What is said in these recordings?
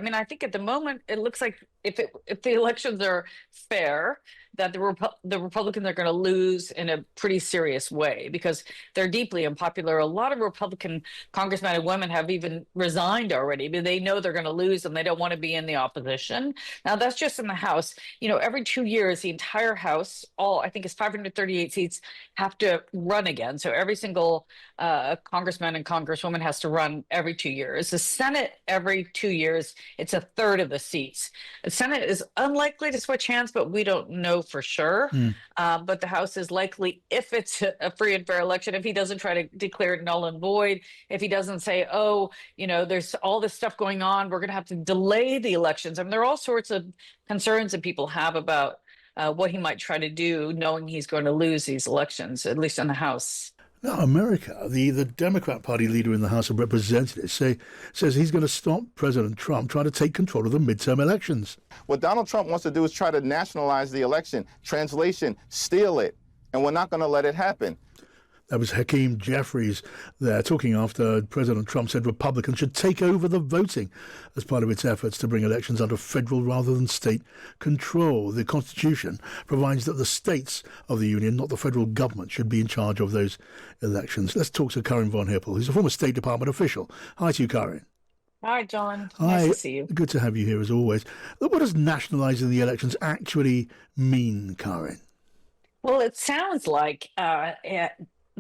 mean, I think at the moment it looks like if the elections are fair, that the Republicans are going to lose in a pretty serious way because they're deeply unpopular. A lot of Republican congressmen and women have even resigned already, but they know they're going to lose and they don't want to be in the opposition. Now that's just in the House. You know, every 2 years, the entire House, all I think it's 538 seats, have to run again. So every single congressman and congresswoman has to run every 2 years. The Senate every 2 years, it's a third of the seats. The Senate is unlikely to switch hands, but we don't know for sure. Mm. But the House is likely, if it's a free and fair election, if he doesn't try to declare it null and void, if he doesn't say, oh, you know, there's all this stuff going on, we're going to have to delay the elections. I mean, there are all sorts of concerns that people have about what he might try to do, knowing he's going to lose these elections, at least in the House. Now, America, the Democrat Party leader in the House of Representatives says he's going to stop President Trump trying to take control of the midterm elections. What Donald Trump wants to do is try to nationalize the election. Translation, steal it. And we're not going to let it happen. That was Hakeem Jeffries there talking after President Trump said Republicans should take over the voting as part of its efforts to bring elections under federal rather than state control. The Constitution provides that the states of the Union, not the federal government, should be in charge of those elections. Let's talk to Karin Von Hippel, who's a former State Department official. Hi to you, Karin. Hi, John. Hi. Nice to see you. Good to have you here as always. What does nationalising the elections actually mean, Karin? Well, it sounds like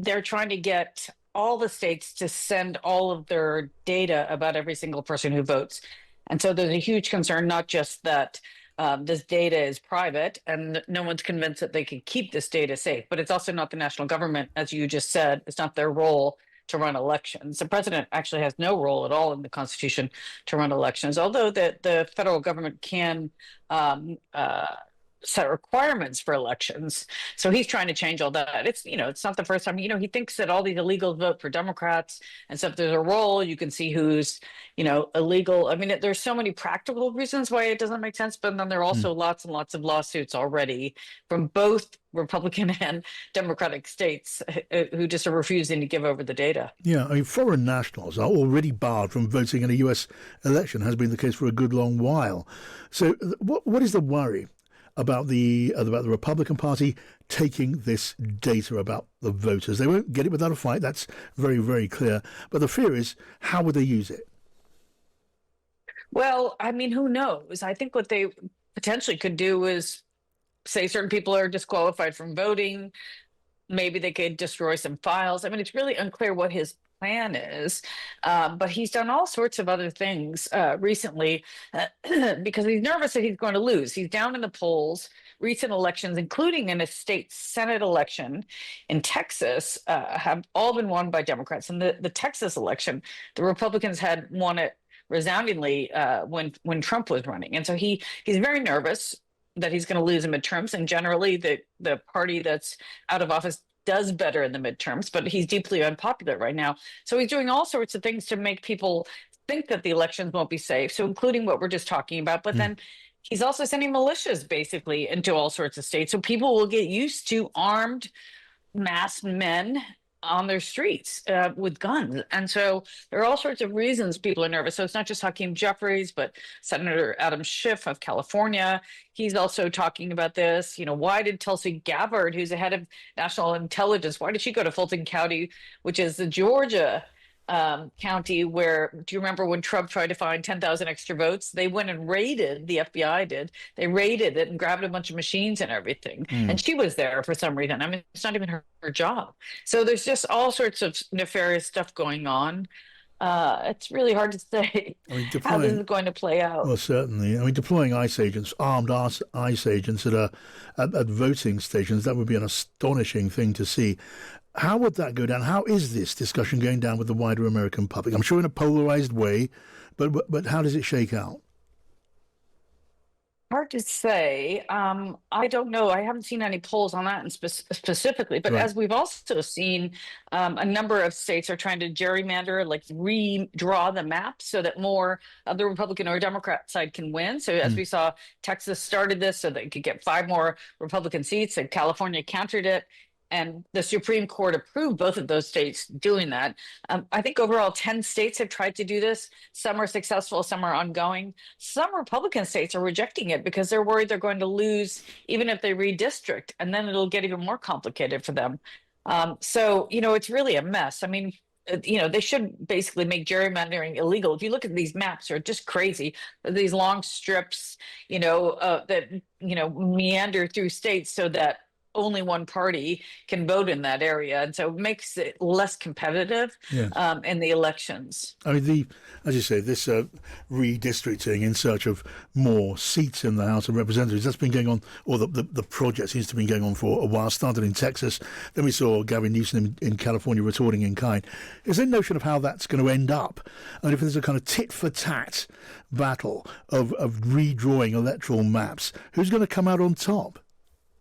they're trying to get all the states to send all of their data about every single person who votes. And so there's a huge concern, not just that this data is private and no one's convinced that they can keep this data safe, but it's also not the national government, as you just said, it's not their role to run elections. The president actually has no role at all in the Constitution to run elections, although the federal government can set requirements for elections. So he's trying to change all that. It's, you know, it's not the first time, you know, he thinks that all these illegals vote for Democrats. And so if there's a role, you can see who's, you know, illegal. I mean, there's so many practical reasons why it doesn't make sense, but then there are also lots and lots of lawsuits already from both Republican and Democratic states who just are refusing to give over the data. Yeah, I mean, foreign nationals are already barred from voting in a US election, has been the case for a good long while. So what is the worry about the Republican Party taking this data about the voters? They won't get it without a fight. That's very, very clear. But the fear is, how would they use it? Well, I mean, who knows? I think what they potentially could do is say certain people are disqualified from voting. Maybe they could destroy some files. I mean, it's really unclear what his plan is, but he's done all sorts of other things recently because he's nervous that he's going to lose. He's down in the polls. Recent elections, including in a state Senate election in Texas, have all been won by Democrats. And the Texas election, the Republicans had won it resoundingly when Trump was running. And so he's very nervous that he's going to lose in midterms. And generally, the party that's out of office does better in the midterms, but he's deeply unpopular right now. So he's doing all sorts of things to make people think that the elections won't be safe. So including what we're just talking about, but then he's also sending militias basically into all sorts of states. So people will get used to armed, masked men on their streets with guns. And so there are all sorts of reasons people are nervous. So it's not just Hakeem Jeffries, but Senator Adam Schiff of California. He's also talking about this. You know, why did Tulsi Gabbard, who's the head of national intelligence, why did she go to Fulton County, which is the Georgia county where, do you remember when Trump tried to find 10,000 extra votes? They went and raided, the FBI did, they raided it and grabbed a bunch of machines and everything. And she was there for some reason. I mean, it's not even her job. So there's just all sorts of nefarious stuff going on. It's really hard to say how this is going to play out. Well, certainly. I mean, deploying ICE agents, armed ICE agents at voting stations, that would be an astonishing thing to see. How would that go down? How is this discussion going down with the wider American public? I'm sure in a polarized way, but how does it shake out? Hard to say. I don't know. I haven't seen any polls on that specifically, but as we've also seen, a number of states are trying to gerrymander, like redraw the map so that more of the Republican or Democrat side can win. So as we saw, Texas started this so they could get 5 more Republican seats, and California countered it. and the Supreme Court approved both of those states doing that. I think overall 10 states have tried to do this. Some are successful, some are ongoing. Some Republican states are rejecting it because they're worried they're going to lose even if they redistrict, and then it'll get even more complicated for them. So, it's really a mess. I mean, they should basically make gerrymandering illegal. If you look at these maps, they're just crazy. These long strips, that, meander through states so that only one party can vote in that area, and so it makes it less competitive in the elections. I mean, as you say, this redistricting in search of more seats in the House of Representatives, that's been going on, or the project seems to have been going on for a while. Started in Texas, then we saw Gavin Newsom in California retorting in kind. Is there a notion of how that's going to end up? And if there's a kind of tit-for-tat battle of redrawing electoral maps, who's going to come out on top?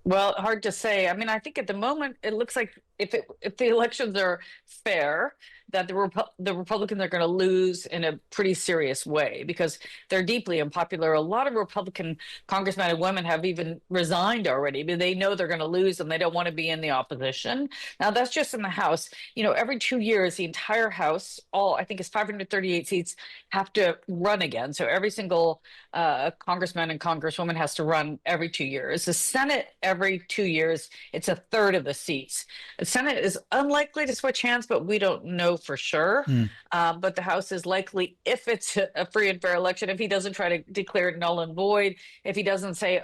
Well, hard to say. I mean, I think at the moment it looks like if the elections are fair, that the Republicans are going to lose in a pretty serious way because they're deeply unpopular. A lot of Republican congressmen and women have even resigned already, but they know they're going to lose and they don't want to be in the opposition. Now, that's just in the House. Every 2 years, the entire House, I think it's 538 seats, have to run again. So every single congressman and congresswoman has to run every 2 years. The Senate, every 2 years, it's a third of the seats. The Senate is unlikely to switch hands, but we don't know for sure. But the House is likely, if it's a free and fair election, if he doesn't try to declare it null and void, if he doesn't say,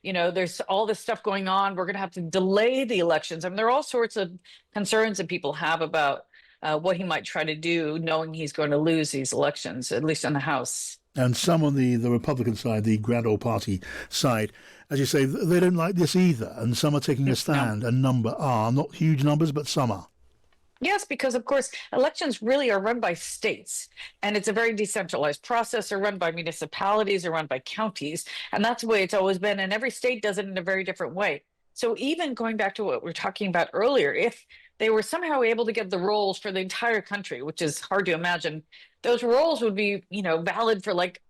there's all this stuff going on, we're going to have to delay the elections. I mean, there are all sorts of concerns that people have about what he might try to do, knowing he's going to lose these elections, at least in the House. And some on the Republican side, the Grand Old Party side, as you say, they don't like this either. And some are taking a stand. A number are, not huge numbers, but some are. Yes, because of course, elections really are run by states, and it's a very decentralized process. They're run by municipalities, they're run by counties, and that's the way it's always been. And every state does it in a very different way. So even going back to what we were talking about earlier, if they were somehow able to get the rolls for the entire country, which is hard to imagine, those rolls would be, valid for like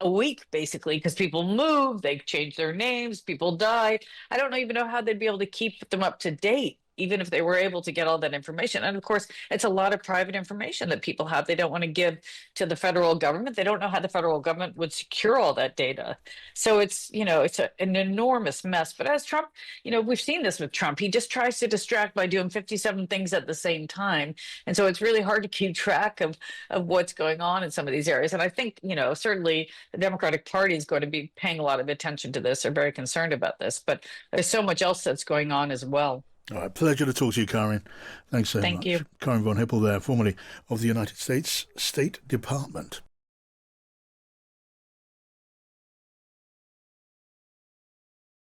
a week, basically, because people move, they change their names, people die. I don't even know how they'd be able to keep them up to date, even if they were able to get all that information. And of course, it's a lot of private information that people have. They don't want to give to the federal government. They don't know how the federal government would secure all that data. So it's, an enormous mess. But as Trump, we've seen this with Trump. He just tries to distract by doing 57 things at the same time. And so it's really hard to keep track of what's going on in some of these areas. And I think, certainly the Democratic Party is going to be paying a lot of attention to this. They're very concerned about this. But there's so much else that's going on as well. All right, pleasure to talk to you, Karin. Thanks so much. Thank you. Karin Von Hippel there, formerly of the United States State Department.